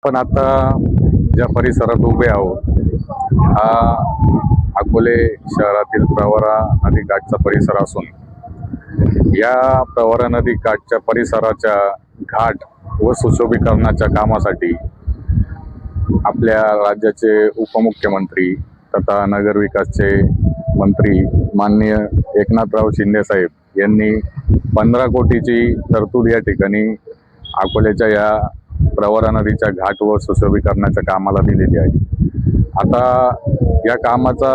पण आता ज्या परिसरात उभे आहोत हा अकोले शहरातील प्रवरा नदी काठचा परिसर असून या प्रवरा नदी काठच्या परिसराच्या घाट व सुशोभीकरणाच्या कामासाठी आपल्या राज्याचे उपमुख्यमंत्री तथा नगरविकासचे मंत्री माननीय एकनाथराव शिंदे साहेब यांनी 15 कोटीची तरतूद या ठिकाणी अकोल्याच्या या प्रवरा नदीच्या घाट व सुशोभीकरणाच्या कामाला दिलेली आहे। आता या कामाचा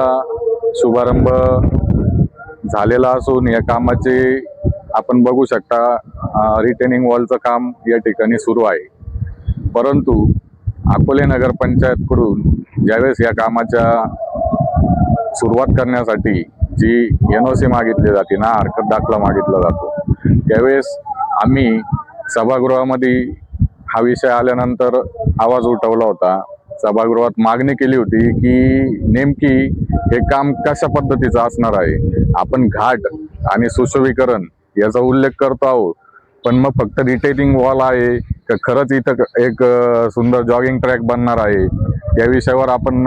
शुभारंभ झालेला असून या कामाचे आपण बघू शकता रिटेनिंग वॉलचं काम या ठिकाणी सुरू आहे। परंतु अकोले नगरपंचायतकडून ज्यावेळेस या कामाच्या सुरुवात करण्यासाठी जी NOC मागितली जाते ना हरकत दाखला मागितला जातो, त्यावेळेस आम्ही सभागृहामध्ये हा विषय आल्यानंतर आवाज उठवला होता। सभागृहात मागणी केली होती की नेमकी हे काम कशा पद्धतीचं असणार आहे। आपण घाट आणि सुशोभीकरण याचा उल्लेख करतो आहोत, पण मग फक्त रिटेनिंग वॉल आहे का खरंच इथं एक सुंदर जॉगिंग ट्रॅक बनणार आहे, या विषयावर आपण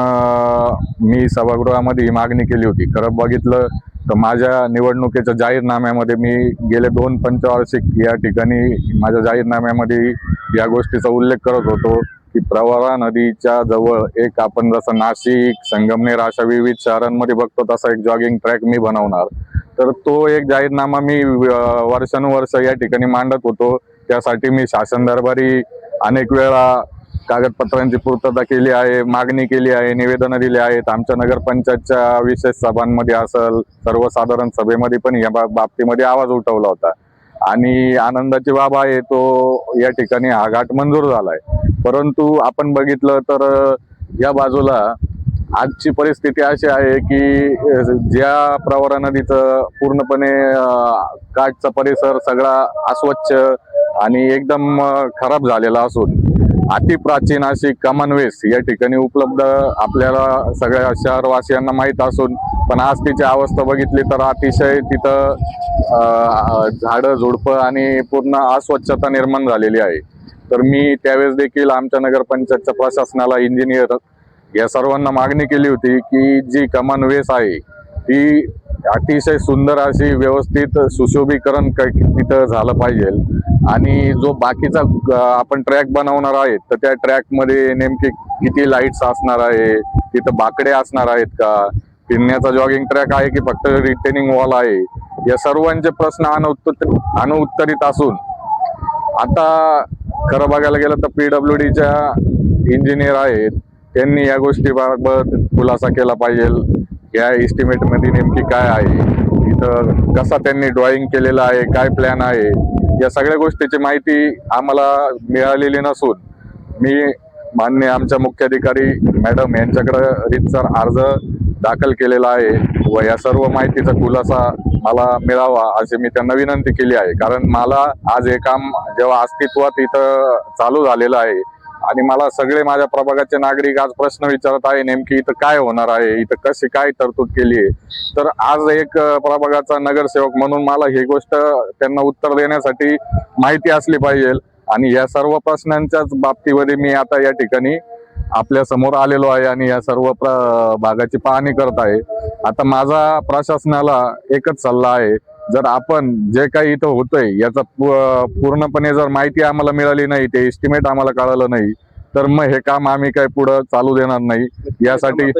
मी सभागृहामध्ये मागणी केली होती। खरं बघितलं तर माझ्या निवडणुकीच्या जाहीरनाम्यामध्ये मी गेले 2 पंचवार्षिक या ठिकाणी माझ्या जाहीरनाम्यामध्ये या गोष्टीचा उल्लेख करत होतो की प्रवरा नदीच्या जवळ एक आपण जसं नाशिक संगमनेर अशा विविध शहरांमध्ये बघतो तसा एक जॉगिंग ट्रॅक मी बनवणार। तर तो एक जाहीरनामा मी वर्षानुवर्ष या ठिकाणी मांडत होतो। त्यासाठी मी शासन दरबारी अनेक वेळा कागदपत्रांची पूर्तता केली आहे, मागणी केली आहे, निवेदनं दिली आहेत। आमच्या नगरपंचायतच्या विशेष सभांमध्ये असेल, सर्वसाधारण सभेमध्ये पण या बाबतीमध्ये आवाज उठवला होता आणि आनंदाची बाब आहे तो या ठिकाणी हा घाट मंजूर झालाय। परंतु आपण बघितलं तर या बाजूला आजची परिस्थिती अशी आहे की ज्या प्रवरा नदीचं पूर्णपणे काठचा परिसर सगळा अस्वच्छ आणि एकदम खराब झालेला असून अतिप्राचीन अशी कमनवेस या ठिकाणी उपलब्ध आपल्याला सगळ्या शहरवासियांना माहीत असून पण आज तिची अवस्था बघितली तर अतिशय तिथं झाडं झुडपं आणि पूर्ण अस्वच्छता निर्माण झालेली आहे। तर मी त्यावेळेस देखील आमच्या नगरपंचायतच्या प्रशासनाला, इंजिनियर या सर्वांना मागणी केली होती की जी कमनवेस आहे ती अतिशय सुंदर अशी व्यवस्थित सुशोभीकरण तिथं झालं पाहिजे आणि जो बाकीचा आपण ट्रॅक बनवणार आहेत तर त्या ट्रॅक मध्ये नेमके किती लाईट्स असणार आहे, तिथं बाकडे असणार आहेत का, फिरण्याचा जॉगिंग ट्रॅक आहे की फक्त रिटेनिंग वॉल आहे, या सर्वांचे प्रश्न अनुत्तरित असून आता खरं बघायला गेलं तर PWDच्या इंजिनियर आहेत त्यांनी या गोष्टीबाबत खुलासा केला पाहिजे। या एस्टिमेट मध्ये नेमकी काय आहे, इथं कसा त्यांनी ड्रॉइंग केलेला आहे, काय प्लॅन आहे, या सगळ्या गोष्टीची माहिती आम्हाला मिळालेली नसून मी माननीय आमच्या मुख्याधिकारी मॅडम यांच्याकडे रीतसर अर्ज दाखल केलेला आहे व या सर्व माहितीचा खुलासा मला मिळावा अशी मी त्यांना विनंती केली आहे। कारण मला आज हे काम जेव्हा अस्तित्वात इथं चालू झालेलं आहे आणि मला सगळे माझ्या प्रभागाचे नागरिक आज प्रश्न विचारत आहे नेमकी इथं काय होणार आहे, इथं कशी काय तरतूद केली आहे, तर आज एक प्रभागाचा नगरसेवक म्हणून मला ही गोष्ट त्यांना उत्तर देण्यासाठी माहिती असली पाहिजे आणि या सर्व प्रश्नांच्याच बाबतीमध्ये मी आता या ठिकाणी आपल्या समोर आलेलो आहे आणि या सर्व भागाची पाहणी करत आहे। आता माझा प्रशासनाला एकच सल्ला आहे, जर आपण जे काही इथं होतंय याचा पूर्णपणे जर माहिती आम्हाला मिळाली नाही, ते एस्टिमेट आम्हाला कळालं नाही तर मग हे काम आम्ही काही पुढे चालू देणार नाही। यासाठी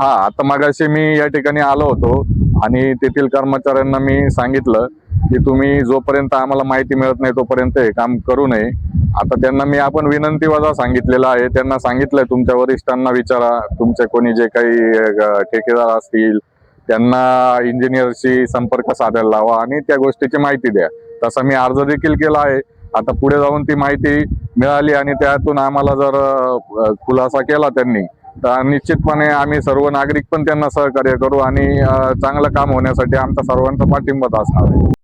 हा आता मगाशी मी या ठिकाणी आलो होतो आणि तेथील कर्मचाऱ्यांना मी सांगितलं की तुम्ही जोपर्यंत आम्हाला माहिती मिळत नाही तोपर्यंत हे काम करू नये। आता त्यांना मी आपण विनंती वजा सांगितलेलं आहे, त्यांना सांगितलंय तुमच्या वरिष्ठांना विचारा, तुमचे कोणी जे काही ठेकेदार असतील त्यांना इंजिनियरशी संपर्क साधायला लावा आणि त्या गोष्टीची माहिती द्या। तसा मी अर्ज देखील केला आहे। आता पुढे जाऊन ती माहिती मिळाली आणि त्यातून आम्हाला जर खुलासा केला त्यांनी तर निश्चितपणे आम्ही सर्व नागरिक पण त्यांना सहकार्य करू आणि चांगलं काम होण्यासाठी आमचा सर्वांचा पाठिंबा असणार आहे।